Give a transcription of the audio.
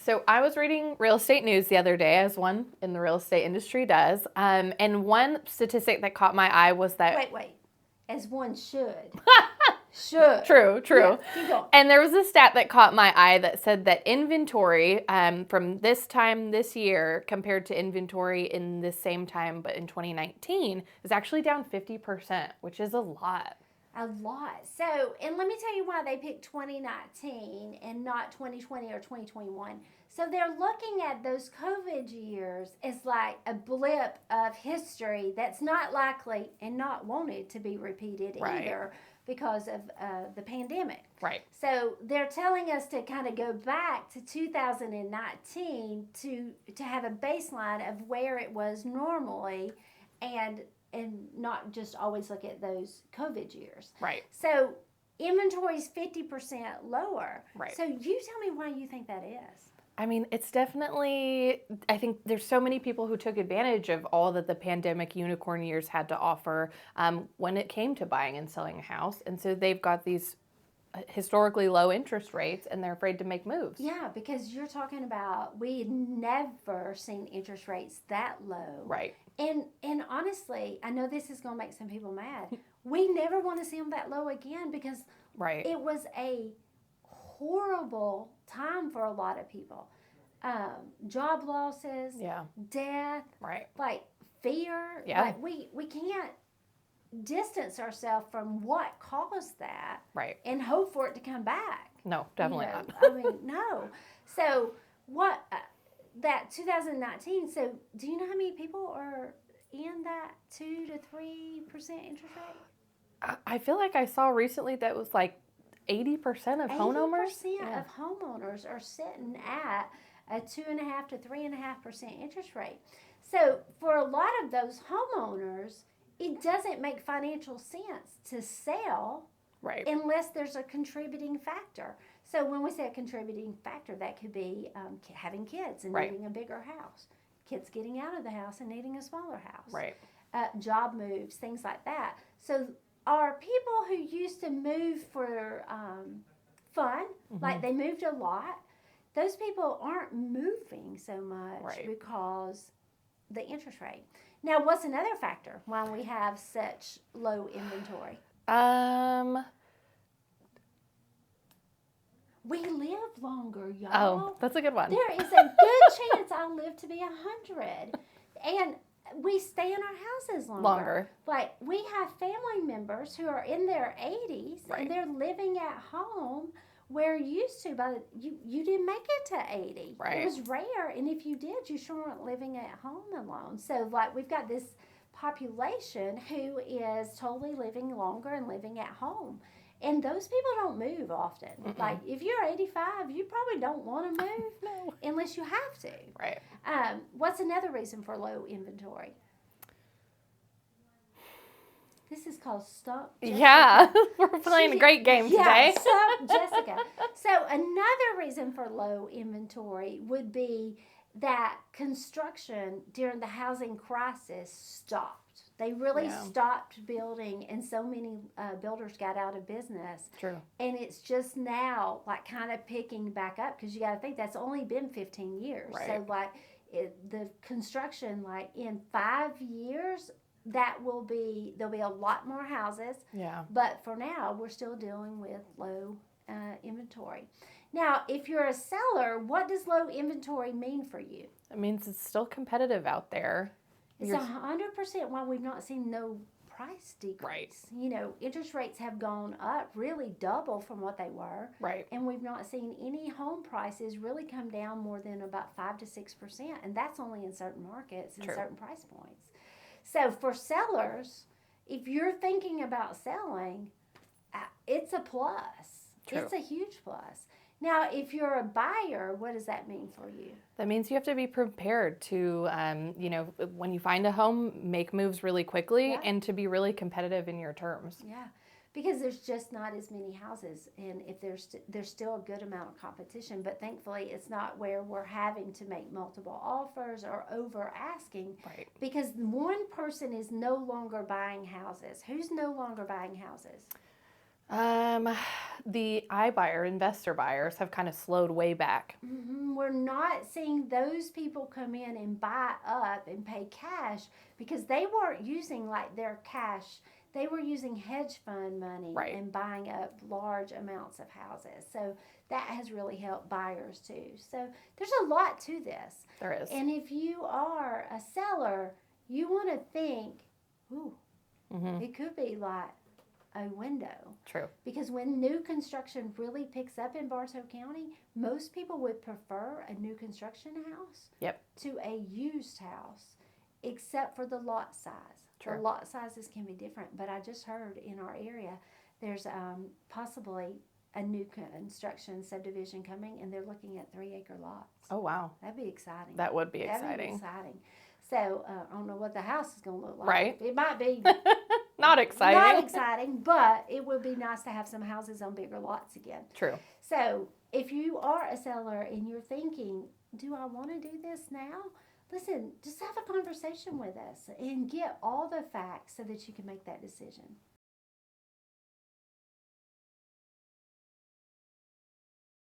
So I was reading real estate news the other day, as one in the real estate industry does. And one statistic that caught my eye was that... Wait. As one should. Should. True. Yeah, keep going. And there was a stat that caught my eye that said that inventory from this time this year compared to inventory in the same time, but in 2019, is actually down 50%, which is a lot. A lot. So, and let me tell you why they picked 2019 and not 2020 or 2021. So they're looking at those COVID years as like a blip of history that's not likely and not wanted to be repeated either because of the pandemic. Right. So they're telling us to kind of go back to 2019 to have a baseline of where it was normally and not just always look at those COVID years. Right. So inventory is 50% lower. Right. So you tell me why you think that is. I mean, it's definitely, I think there's so many people who took advantage of all that the pandemic unicorn years had to offer when it came to buying and selling a house. And so they've got these historically low interest rates and they're afraid to make moves. Yeah, because you're talking about we had never seen interest rates that low. Right. And honestly, I know this is going to make some people mad. We never want to see them that low again because it was a horrible time for a lot of people. Job losses, death, like fear. Yeah. Like we can't distance ourselves from what caused that and hope for it to come back. No, definitely not. I mean, no. So what... that 2019, so do you know how many people are in that 2 to 3% interest rate? I feel like I saw recently that was like 80% of homeowners. 80% of homeowners are sitting at a 2.5 to 3.5% interest rate. So for a lot of those homeowners, it doesn't make financial sense to sell unless there's a contributing factor. So when we say a contributing factor, that could be having kids and needing a bigger house, kids getting out of the house and needing a smaller house, job moves, things like that. So are people who used to move for fun, like they moved a lot, those people aren't moving so much because the interest rate. Now, what's another factor why we have such low inventory? We live longer, y'all. Oh, that's a good one. There is a good chance I'll live to be 100. And we stay in our houses longer. Like, we have family members who are in their 80s and they're living at home where used to, you didn't make it to 80. It was rare. And if you did, you sure weren't living at home alone. So, like, we've got this population who is totally living longer and living at home. And those people don't move often. Like, if you're 85, you probably don't want to move unless you have to. Right. What's another reason for low inventory? This is called Stump Jessica. Yeah, we're playing a great game today. Yeah, Stump Jessica. So another reason for low inventory would be that construction during the housing crisis stopped. They really stopped building, and so many builders got out of business. True. And it's just now, like, kind of picking back up because you got to think that's only been 15 years. Right. So, like, the construction, like, in 5 years, there'll be a lot more houses. Yeah. But for now, we're still dealing with low inventory. Now, if you're a seller, what does low inventory mean for you? It means it's still competitive out there. It's 100% why we've not seen no price decrease. Right. You know, interest rates have gone up really double from what they were. Right. And we've not seen any home prices really come down more than about 5 to 6%. And that's only in certain markets and certain price points. So for sellers, if you're thinking about selling, it's a plus. True. It's a huge plus. Now, if you're a buyer, what does that mean for you? That means you have to be prepared to, when you find a home, make moves really quickly and to be really competitive in your terms. Yeah, because there's just not as many houses, and if there's still a good amount of competition, but thankfully it's not where we're having to make multiple offers or over asking. Right. Because one person is no longer buying houses. Who's no longer buying houses? The iBuyer, investor buyers, have kind of slowed way back. We're not seeing those people come in and buy up and pay cash because they weren't using like their cash. They were using hedge fund money Right. and buying up large amounts of houses. So that has really helped buyers too. So there's a lot to this. There is. And if you are a seller, you want to think, ooh, it could be like a window. True. Because when new construction really picks up in Bartow County, most people would prefer a new construction house Yep. to a used house, except for the lot size. True. The lot sizes can be different, but I just heard in our area there's possibly a new construction subdivision coming, and they're looking at 3-acre lots. Oh, wow. That'd be exciting. That would be That'd exciting. be exciting. So I don't know what the house is going to look like. Right. It might be Not exciting. not exciting, but it would be nice to have some houses on bigger lots again. True. So if you are a seller and you're thinking, do I want to do this now? Listen, just have a conversation with us and get all the facts so that you can make that decision.